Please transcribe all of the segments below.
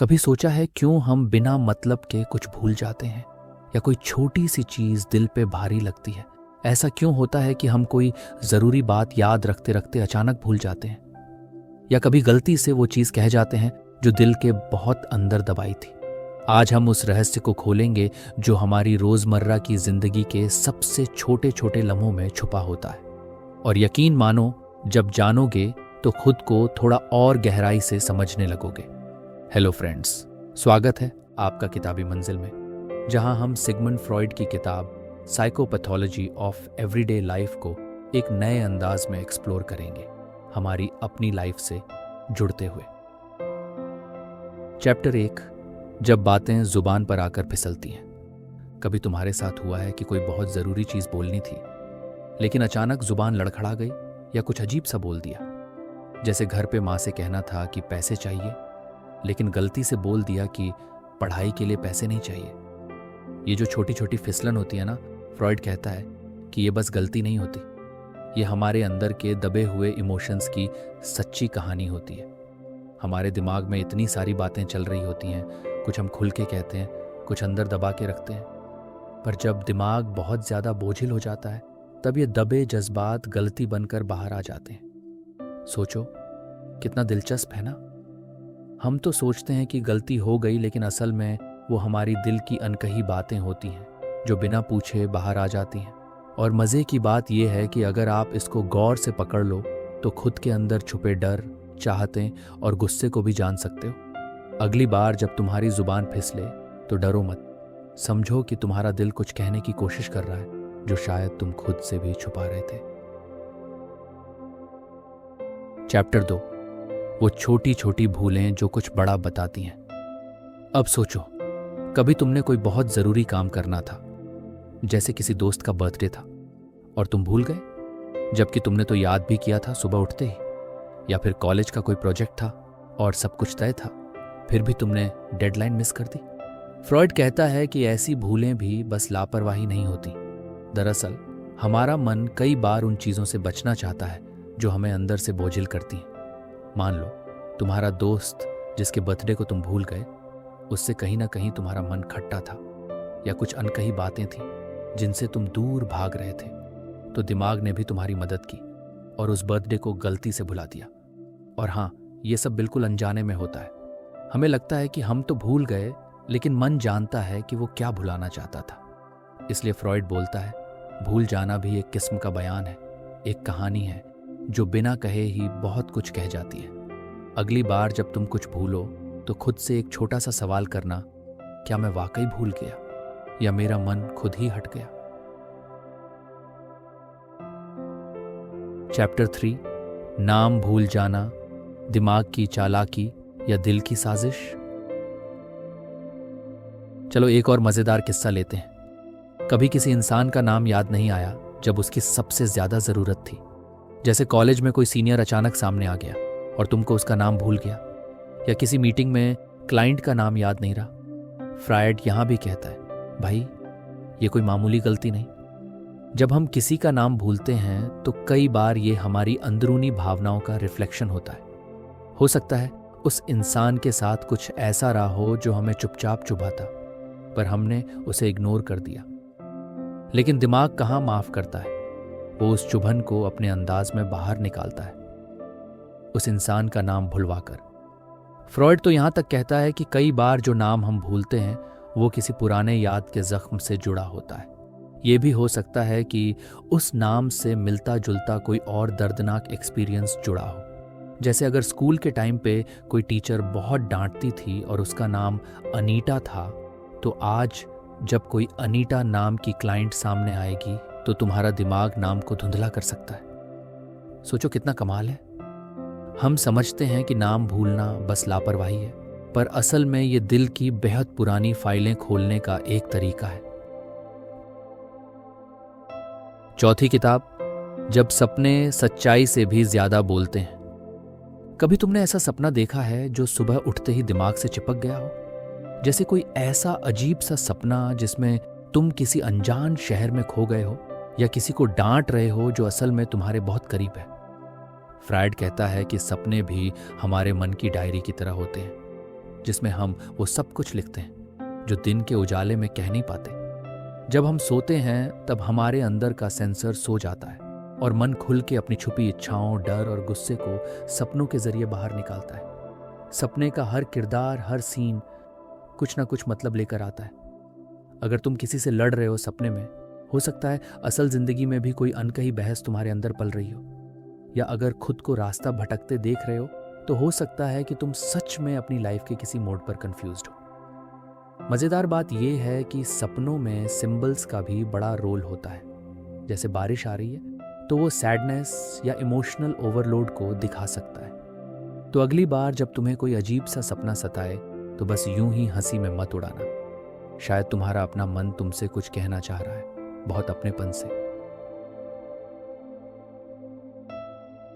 कभी सोचा है क्यों हम बिना मतलब के कुछ भूल जाते हैं, या कोई छोटी सी चीज दिल पे भारी लगती है? ऐसा क्यों होता है कि हम कोई जरूरी बात याद रखते रखते अचानक भूल जाते हैं, या कभी गलती से वो चीज कह जाते हैं जो दिल के बहुत अंदर दबाई थी? आज हम उस रहस्य को खोलेंगे जो हमारी रोजमर्रा की जिंदगी के सबसे छोटे छोटे लम्हों में छुपा होता है। और यकीन मानो, जब जानोगे तो खुद को थोड़ा और गहराई से समझने लगोगे। हेलो फ्रेंड्स, स्वागत है आपका किताबी मंजिल में, जहां हम सिगमंड फ्रॉइड की किताब साइकोपैथोलॉजी ऑफ एवरीडे लाइफ को एक नए अंदाज में एक्सप्लोर करेंगे, हमारी अपनी लाइफ से जुड़ते हुए। चैप्टर 1, जब बातें जुबान पर आकर फिसलती हैं। कभी तुम्हारे साथ हुआ है कि कोई बहुत जरूरी चीज बोलनी थी, लेकिन अचानक जुबान लड़खड़ा गई या कुछ अजीब सा बोल दिया? जैसे घर पे माँ से कहना था कि पैसे चाहिए, लेकिन गलती से बोल दिया कि पढ़ाई के लिए पैसे नहीं चाहिए। ये जो छोटी छोटी फिसलन होती है ना, फ्रॉइड कहता है कि ये बस गलती नहीं होती, ये हमारे अंदर के दबे हुए इमोशंस की सच्ची कहानी होती है। हमारे दिमाग में इतनी सारी बातें चल रही होती हैं, कुछ हम खुल के कहते हैं, कुछ अंदर दबा के रखते हैं। पर जब दिमाग बहुत ज़्यादा बोझिल हो जाता है, तब ये दबे जज्बात गलती बनकर बाहर आ जाते हैं। सोचो कितना दिलचस्प है ना। हम तो सोचते हैं कि गलती हो गई, लेकिन असल में वो हमारी दिल की अनकही बातें होती हैं जो बिना पूछे बाहर आ जाती हैं। और मज़े की बात यह है कि अगर आप इसको गौर से पकड़ लो तो खुद के अंदर छुपे डर, चाहतें और गुस्से को भी जान सकते हो। अगली बार जब तुम्हारी जुबान फिसले तो डरो मत, समझो कि तुम्हारा दिल कुछ कहने की कोशिश कर रहा है जो शायद तुम खुद से भी छुपा रहे थे। चैप्टर 2, वो छोटी छोटी भूलें जो कुछ बड़ा बताती हैं। अब सोचो, कभी तुमने कोई बहुत जरूरी काम करना था, जैसे किसी दोस्त का बर्थडे था, और तुम भूल गए, जबकि तुमने तो याद भी किया था सुबह उठते ही। या फिर कॉलेज का कोई प्रोजेक्ट था और सब कुछ तय था, फिर भी तुमने डेडलाइन मिस कर दी। फ्रॉइड कहता है कि ऐसी भूलें भी बस लापरवाही नहीं होती। दरअसल हमारा मन कई बार उन चीजों से बचना चाहता है जो हमें अंदर से बोझिल करती हैं। मान लो तुम्हारा दोस्त जिसके बर्थडे को तुम भूल गए, उससे कहीं ना कहीं तुम्हारा मन खट्टा था, या कुछ अनकही बातें थीं जिनसे तुम दूर भाग रहे थे। तो दिमाग ने भी तुम्हारी मदद की और उस बर्थडे को गलती से भुला दिया। और हाँ, ये सब बिल्कुल अनजाने में होता है। हमें लगता है कि हम तो भूल गए, लेकिन मन जानता है कि वो क्या भुलाना चाहता था। इसलिए फ्रॉइड बोलता है, भूल जाना भी एक किस्म का बयान है, एक कहानी है जो बिना कहे ही बहुत कुछ कह जाती है। अगली बार जब तुम कुछ भूलो तो खुद से एक छोटा सा सवाल करना, क्या मैं वाकई भूल गया, या मेरा मन खुद ही हट गया? चैप्टर 3, नाम भूल जाना, दिमाग की चालाकी या दिल की साजिश। चलो एक और मजेदार किस्सा लेते हैं। कभी किसी इंसान का नाम याद नहीं आया जब उसकी सबसे ज्यादा जरूरत थी। जैसे कॉलेज में कोई सीनियर अचानक सामने आ गया और तुमको उसका नाम भूल गया, या किसी मीटिंग में क्लाइंट का नाम याद नहीं रहा। फ्रॉइड यहां भी कहता है, भाई ये कोई मामूली गलती नहीं। जब हम किसी का नाम भूलते हैं तो कई बार ये हमारी अंदरूनी भावनाओं का रिफ्लेक्शन होता है। हो सकता है उस इंसान के साथ कुछ ऐसा रहा हो जो हमें चुपचाप चुभा था, पर हमने उसे इग्नोर कर दिया। लेकिन दिमाग कहाँ माफ करता है, वो उस चुभन को अपने अंदाज में बाहर निकालता है, उस इंसान का नाम भुलवाकर। फ्रॉइड तो यहां तक कहता है कि कई बार जो नाम हम भूलते हैं वो किसी पुराने याद के जख्म से जुड़ा होता है। ये भी हो सकता है कि उस नाम से मिलता जुलता कोई और दर्दनाक एक्सपीरियंस जुड़ा हो। जैसे अगर स्कूल के टाइम पे कोई टीचर बहुत डांटती थी और उसका नाम अनीटा था, तो आज जब कोई अनीटा नाम की क्लाइंट सामने आएगी तो तुम्हारा दिमाग नाम को धुंधला कर सकता है। सोचो कितना कमाल है। हम समझते हैं कि नाम भूलना बस लापरवाही है, पर असल में ये दिल की बेहद पुरानी फाइलें खोलने का एक तरीका है। चौथी किताब, जब सपने सच्चाई से भी ज्यादा बोलते हैं। कभी तुमने ऐसा सपना देखा है जो सुबह उठते ही दिमाग से चिपक गया हो? जैसे कोई ऐसा अजीब सा सपना जिसमें तुम किसी अनजान शहर में खो गए हो, या किसी को डांट रहे हो जो असल में तुम्हारे बहुत करीब है। फ्रॉइड कहता है कि सपने भी हमारे मन की डायरी की तरह होते हैं। जिसमें हम वो सब कुछ लिखते हैं जो दिन के उजाले में कह नहीं पाते। जब हम सोते हैं तब हमारे अंदर का सेंसर सो जाता है और मन खुल के अपनी छुपी इच्छाओं, डर और गुस्से को सपनों के जरिए बाहर निकालता है। सपने का हर किरदार, हर सीन कुछ ना कुछ मतलब लेकर आता है। अगर तुम किसी से लड़ रहे हो सपने में, हो सकता है असल जिंदगी में भी कोई अनकही बहस तुम्हारे अंदर पल रही हो। या अगर खुद को रास्ता भटकते देख रहे हो तो हो सकता है कि तुम सच में अपनी लाइफ के किसी मोड़ पर कंफ्यूज्ड हो। मजेदार बात यह है कि सपनों में सिंबल्स का भी बड़ा रोल होता है। जैसे बारिश आ रही है तो वो सैडनेस या इमोशनल ओवरलोड को दिखा सकता है। तो अगली बार जब तुम्हें कोई अजीब सा सपना सताए तो बस यूं ही हंसी में मत उड़ाना। शायद तुम्हारा अपना मन तुमसे कुछ कहना चाह रहा है, बहुत अपनेपन से।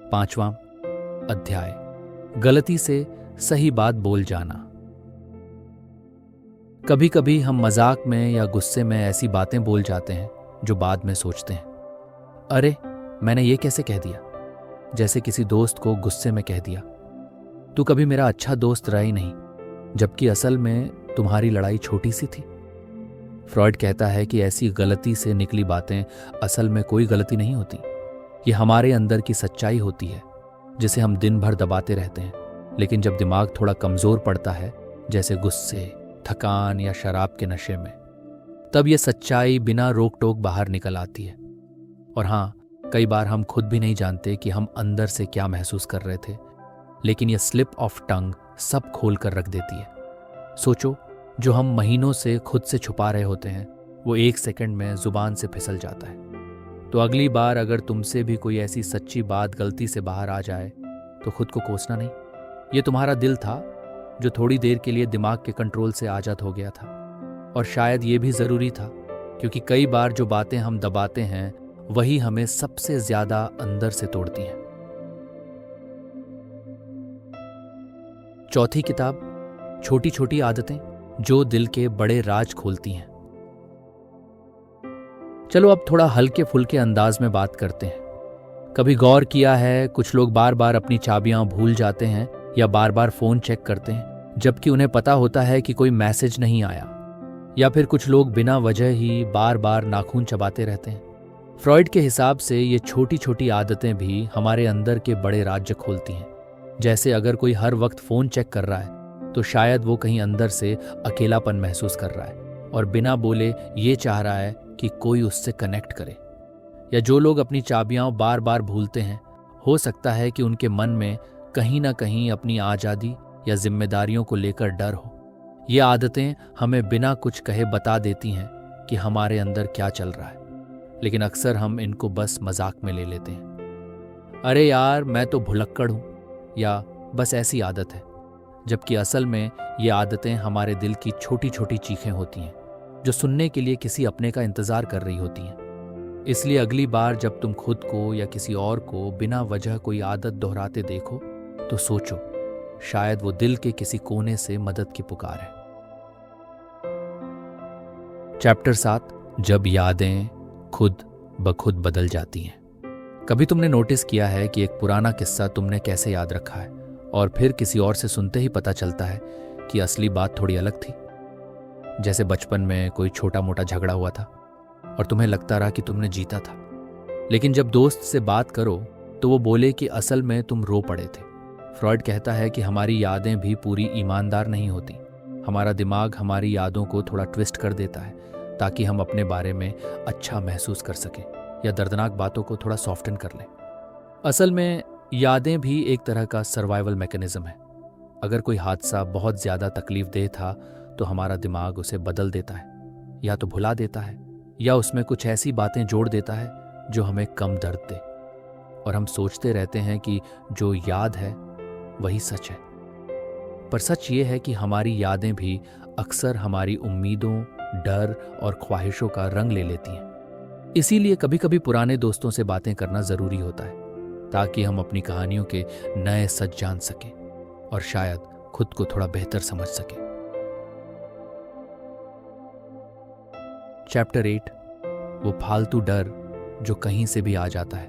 5वां अध्याय, गलती से सही बात बोल जाना। कभी कभी हम मजाक में या गुस्से में ऐसी बातें बोल जाते हैं जो बाद में सोचते हैं, अरे मैंने ये कैसे कह दिया। जैसे किसी दोस्त को गुस्से में कह दिया, तू कभी मेरा अच्छा दोस्त रहा ही नहीं, जबकि असल में तुम्हारी लड़ाई छोटी सी थी। फ्रॉइड कहता है कि ऐसी गलती से निकली बातें असल में कोई गलती नहीं होती। ये हमारे अंदर की सच्चाई होती है जिसे हम दिन भर दबाते रहते हैं। लेकिन जब दिमाग थोड़ा कमजोर पड़ता है, जैसे गुस्से, थकान या शराब के नशे में, तब ये सच्चाई बिना रोक टोक बाहर निकल आती है। और हाँ, कई बार हम खुद भी नहीं जानते कि हम अंदर से क्या महसूस कर रहे थे, लेकिन यह स्लिप ऑफ टंग सब खोल कर रख देती है। सोचो, जो हम महीनों से खुद से छुपा रहे होते हैं वो 1 सेकंड में जुबान से फिसल जाता है। तो अगली बार अगर तुमसे भी कोई ऐसी सच्ची बात गलती से बाहर आ जाए तो खुद को कोसना नहीं। ये तुम्हारा दिल था जो थोड़ी देर के लिए दिमाग के कंट्रोल से आजाद हो गया था। और शायद ये भी जरूरी था, क्योंकि कई बार जो बातें हम दबाते हैं वही हमें सबसे ज्यादा अंदर से तोड़ती हैं। चौथी किताब, छोटी छोटी आदतें जो दिल के बड़े राज खोलती हैं। चलो अब थोड़ा हल्के फुल्के अंदाज में बात करते हैं। कभी गौर किया है, कुछ लोग बार बार अपनी चाबियां भूल जाते हैं या बार बार फोन चेक करते हैं जबकि उन्हें पता होता है कि कोई मैसेज नहीं आया। या फिर कुछ लोग बिना वजह ही बार बार नाखून चबाते रहते हैं। फ्रॉइड के हिसाब से ये छोटी छोटी आदतें भी हमारे अंदर के बड़े राज्य खोलती हैं। जैसे अगर कोई हर वक्त फोन चेक कर रहा है तो शायद वो कहीं अंदर से अकेलापन महसूस कर रहा है और बिना बोले ये चाह रहा है कि कोई उससे कनेक्ट करे। या जो लोग अपनी चाबियां बार बार भूलते हैं, हो सकता है कि उनके मन में कहीं ना कहीं अपनी आज़ादी या जिम्मेदारियों को लेकर डर हो। ये आदतें हमें बिना कुछ कहे बता देती हैं कि हमारे अंदर क्या चल रहा है, लेकिन अक्सर हम इनको बस मजाक में ले लेते हैं। अरे यार, मैं तो भुलक्कड़ हूं, या बस ऐसी आदत है। जबकि असल में ये आदतें हमारे दिल की छोटी छोटी चीखें होती हैं जो सुनने के लिए किसी अपने का इंतजार कर रही होती हैं। इसलिए अगली बार जब तुम खुद को या किसी और को बिना वजह कोई आदत दोहराते देखो तो सोचो, शायद वो दिल के किसी कोने से मदद की पुकार है। चैप्टर 7, जब यादें खुद ब खुद बदल जाती हैं। कभी तुमने नोटिस किया है कि एक पुराना किस्सा तुमने कैसे याद रखा है और फिर किसी और से सुनते ही पता चलता है कि असली बात थोड़ी अलग थी। जैसे बचपन में कोई छोटा मोटा झगड़ा हुआ था और तुम्हें लगता रहा कि तुमने जीता था, लेकिन जब दोस्त से बात करो तो वो बोले कि असल में तुम रो पड़े थे। फ्रॉइड कहता है कि हमारी यादें भी पूरी ईमानदार नहीं होती। हमारा दिमाग हमारी यादों को थोड़ा ट्विस्ट कर देता है ताकि हम अपने बारे में अच्छा महसूस कर सकें या दर्दनाक बातों को थोड़ा सॉफ्टन कर लें। असल में यादें भी एक तरह का सर्वाइवल मैकेनिज्म है। अगर कोई हादसा बहुत ज़्यादा तकलीफदेह था तो हमारा दिमाग उसे बदल देता है, या तो भुला देता है या उसमें कुछ ऐसी बातें जोड़ देता है जो हमें कम दर्द दे। और हम सोचते रहते हैं कि जो याद है वही सच है। पर सच ये है कि हमारी यादें भी अक्सर हमारी उम्मीदों, डर और ख्वाहिशों का रंग ले लेती हैं। इसीलिए कभी कभी पुराने दोस्तों से बातें करना ज़रूरी होता है ताकि हम अपनी कहानियों के नए सच जान सकें और शायद खुद को थोड़ा बेहतर समझ सकें। चैप्टर 8, वो फालतू डर जो कहीं से भी आ जाता है।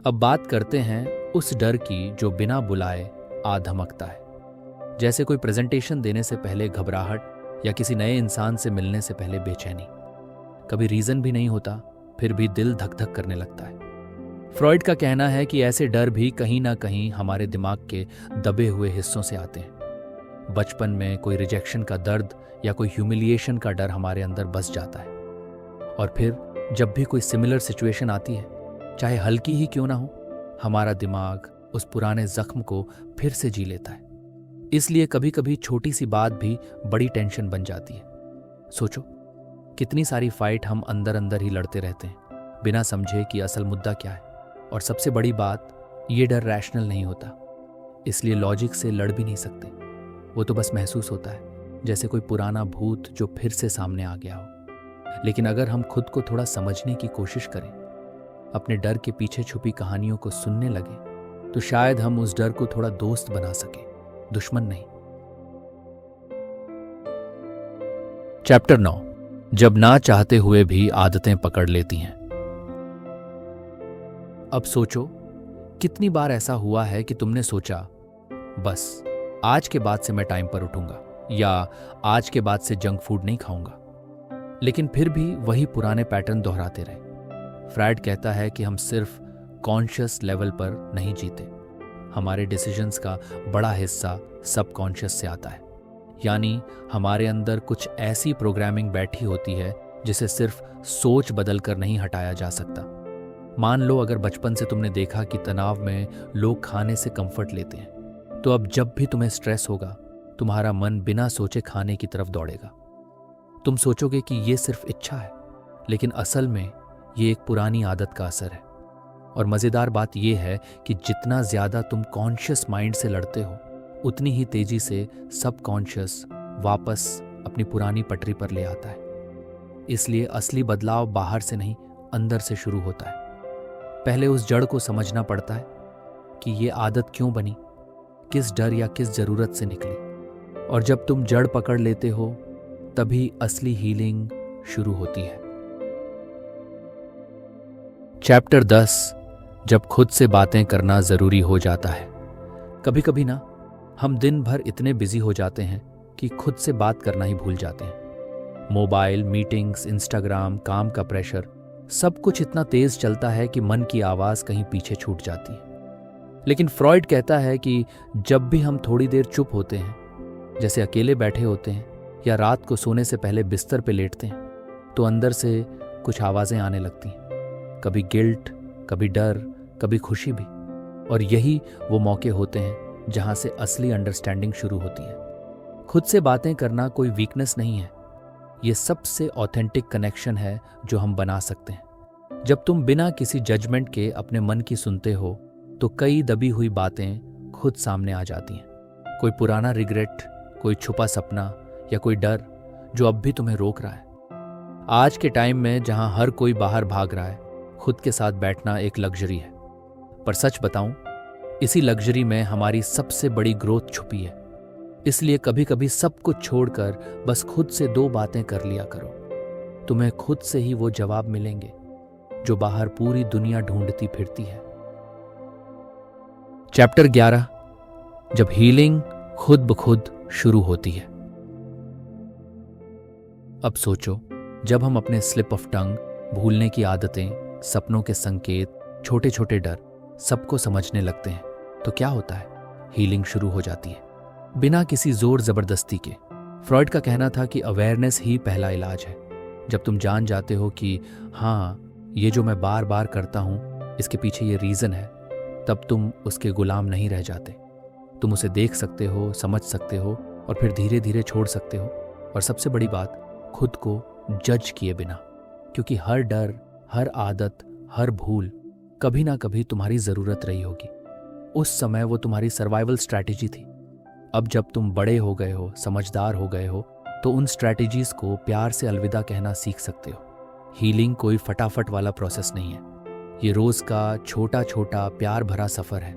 अब बात करते हैं उस डर की जो बिना बुलाए आ धमकता है। जैसे कोई प्रेजेंटेशन देने से पहले घबराहट या किसी नए इंसान से मिलने से पहले बेचैनी। कभी रीजन भी नहीं होता, फिर भी दिल धक धक करने लगता है। फ्रॉइड का कहना है कि ऐसे डर भी कहीं ना कहीं हमारे दिमाग के दबे हुए हिस्सों से आते हैं। बचपन में कोई रिजेक्शन का दर्द या कोई ह्यूमिलिएशन का डर हमारे अंदर बस जाता है, और फिर जब भी कोई सिमिलर सिचुएशन आती है, चाहे हल्की ही क्यों ना हो, हमारा दिमाग उस पुराने जख्म को फिर से जी लेता है। इसलिए कभी कभी छोटी सी बात भी बड़ी टेंशन बन जाती है। सोचो, कितनी सारी फाइट हम अंदर अंदर ही लड़ते रहते हैं, बिना समझे कि असल मुद्दा क्या है। और सबसे बड़ी बात, ये डर रैशनल नहीं होता, इसलिए लॉजिक से लड़ भी नहीं सकते। वो तो बस महसूस होता है, जैसे कोई पुराना भूत जो फिर से सामने आ गया हो। लेकिन अगर हम खुद को थोड़ा समझने की कोशिश करें, अपने डर के पीछे छुपी कहानियों को सुनने लगे, तो शायद हम उस डर को थोड़ा दोस्त बना सके, दुश्मन नहीं। चैप्टर 9, जब ना चाहते हुए भी आदतें पकड़ लेती हैं। अब सोचो, कितनी बार ऐसा हुआ है कि तुमने सोचा, बस आज के बाद से मैं टाइम पर उठूंगा, या आज के बाद से जंक फूड नहीं खाऊंगा, लेकिन फिर भी वही पुराने पैटर्न दोहराते रहे। फ्रायड कहता है कि हम सिर्फ कॉन्शियस लेवल पर नहीं जीते, हमारे डिसीजंस का बड़ा हिस्सा सबकॉन्शियस से आता है। यानी हमारे अंदर कुछ ऐसी प्रोग्रामिंग बैठी होती है जिसे सिर्फ सोच बदल कर नहीं हटाया जा सकता। मान लो, अगर बचपन से तुमने देखा कि तनाव में लोग खाने से कंफर्ट लेते हैं, तो अब जब भी तुम्हें स्ट्रेस होगा, तुम्हारा मन बिना सोचे खाने की तरफ दौड़ेगा। तुम सोचोगे कि ये सिर्फ इच्छा है, लेकिन असल में ये एक पुरानी आदत का असर है। और मज़ेदार बात यह है कि जितना ज़्यादा तुम कॉन्शियस माइंड से लड़ते हो, उतनी ही तेजी से सबकॉन्शियस वापस अपनी पुरानी पटरी पर ले आता है। इसलिए असली बदलाव बाहर से नहीं, अंदर से शुरू होता है। पहले उस जड़ को समझना पड़ता है कि ये आदत क्यों बनी, किस डर या किस जरूरत से निकली। और जब तुम जड़ पकड़ लेते हो, तभी असली हीलिंग शुरू होती है। चैप्टर 10, जब खुद से बातें करना जरूरी हो जाता है। कभी कभी ना, हम दिन भर इतने बिजी हो जाते हैं कि खुद से बात करना ही भूल जाते हैं। मोबाइल, मीटिंग्स, इंस्टाग्राम, काम का प्रेशर, सब कुछ इतना तेज चलता है कि मन की आवाज कहीं पीछे छूट जाती है। लेकिन फ्रॉइड कहता है कि जब भी हम थोड़ी देर चुप होते हैं, जैसे अकेले बैठे होते हैं या रात को सोने से पहले बिस्तर पे लेटते हैं, तो अंदर से कुछ आवाजें आने लगती हैं। कभी गिल्ट, कभी डर, कभी खुशी भी। और यही वो मौके होते हैं जहां से असली अंडरस्टैंडिंग शुरू होती है। खुद से बातें करना कोई वीकनेस नहीं है, ये सबसे ऑथेंटिक कनेक्शन है जो हम बना सकते हैं। जब तुम बिना किसी जजमेंट के अपने मन की सुनते हो, तो कई दबी हुई बातें खुद सामने आ जाती हैं। कोई पुराना रिग्रेट, कोई छुपा सपना या कोई डर जो अब भी तुम्हें रोक रहा है। आज के टाइम में जहां हर कोई बाहर भाग रहा है, खुद के साथ बैठना एक लग्जरी है। पर सच बताऊं, इसी लग्जरी में हमारी सबसे बड़ी ग्रोथ छुपी है। इसलिए कभी कभी सब कुछ छोड़कर बस खुद से 2 बातें कर लिया करो। तुम्हें खुद से ही वो जवाब मिलेंगे जो बाहर पूरी दुनिया ढूंढती फिरती है। चैप्टर 11, जब हीलिंग खुद ब खुद शुरू होती है। अब सोचो, जब हम अपने स्लिप ऑफ टंग, भूलने की आदतें, सपनों के संकेत, छोटे छोटे डर सबको समझने लगते हैं, तो क्या होता है? हीलिंग शुरू हो जाती है, बिना किसी जोर जबरदस्ती के। फ्रॉइड का कहना था कि अवेयरनेस ही पहला इलाज है। जब तुम जान जाते हो कि हाँ, ये जो मैं बार बार करता हूं, इसके पीछे ये रीजन है, तब तुम उसके गुलाम नहीं रह जाते। तुम उसे देख सकते हो, समझ सकते हो और फिर धीरे धीरे छोड़ सकते हो। और सबसे बड़ी बात, खुद को जज किए बिना, क्योंकि हर डर, हर आदत, हर भूल कभी ना कभी तुम्हारी जरूरत रही होगी। उस समय वो तुम्हारी सर्वाइवल स्ट्रैटेजी थी। अब जब तुम बड़े हो गए हो, समझदार हो गए हो, तो उन स्ट्रैटेजीज को प्यार से अलविदा कहना सीख सकते हो। हीलिंग कोई फटाफट वाला प्रोसेस नहीं है, ये रोज का छोटा छोटा प्यार भरा सफर है।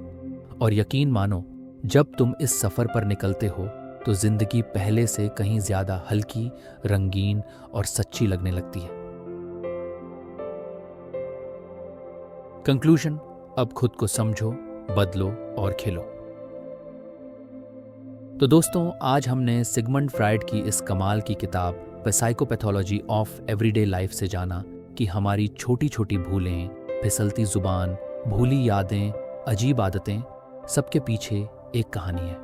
और यकीन मानो, जब तुम इस सफर पर निकलते हो, तो जिंदगी पहले से कहीं ज्यादा हल्की, रंगीन और सच्ची लगने लगती है। कंक्लूजन, अब खुद को समझो, बदलो और खिलो। तो दोस्तों, आज हमने सिगमंड फ्राइड की इस कमाल की किताब the psychopathology of everyday life से जाना कि हमारी छोटी छोटी भूलें, फिसलती जुबान, भूली यादें, अजीब आदतें, सबके पीछे एक कहानी है।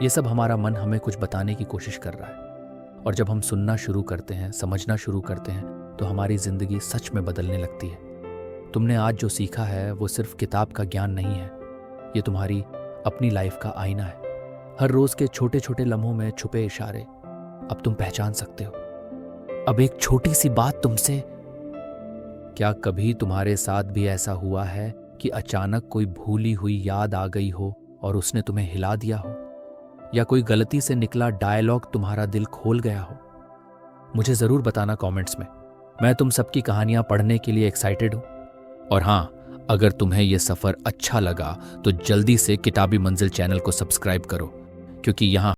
ये सब हमारा मन हमें कुछ बताने की कोशिश कर रहा है। और जब हम सुनना शुरू करते हैं, समझना शुरू करते हैं, तो हमारी जिंदगी सच में बदलने लगती है। तुमने आज जो सीखा है वो सिर्फ किताब का ज्ञान नहीं है, ये तुम्हारी अपनी लाइफ का आईना है। हर रोज के छोटे छोटे लम्हों में छुपे इशारे अब तुम पहचान सकते हो। अब एक छोटी सी बात तुमसे, क्या कभी तुम्हारे साथ भी ऐसा हुआ है कि अचानक कोई भूली हुई याद आ गई हो और उसने तुम्हें हिला दिया हो, या कोई गलती से निकला डायलॉग तुम्हारा दिल खोल गया हो? मुझे जरूर बताना कमेंट्स में। मैं तुम सबकी कहानियां पढ़ने के लिए एक्साइटेड हूं। और हाँ, अगर तुम्हें यह सफर अच्छा लगा तो जल्दी से किताबी मंजिल चैनल को सब्सक्राइब करो, क्योंकि यहाँ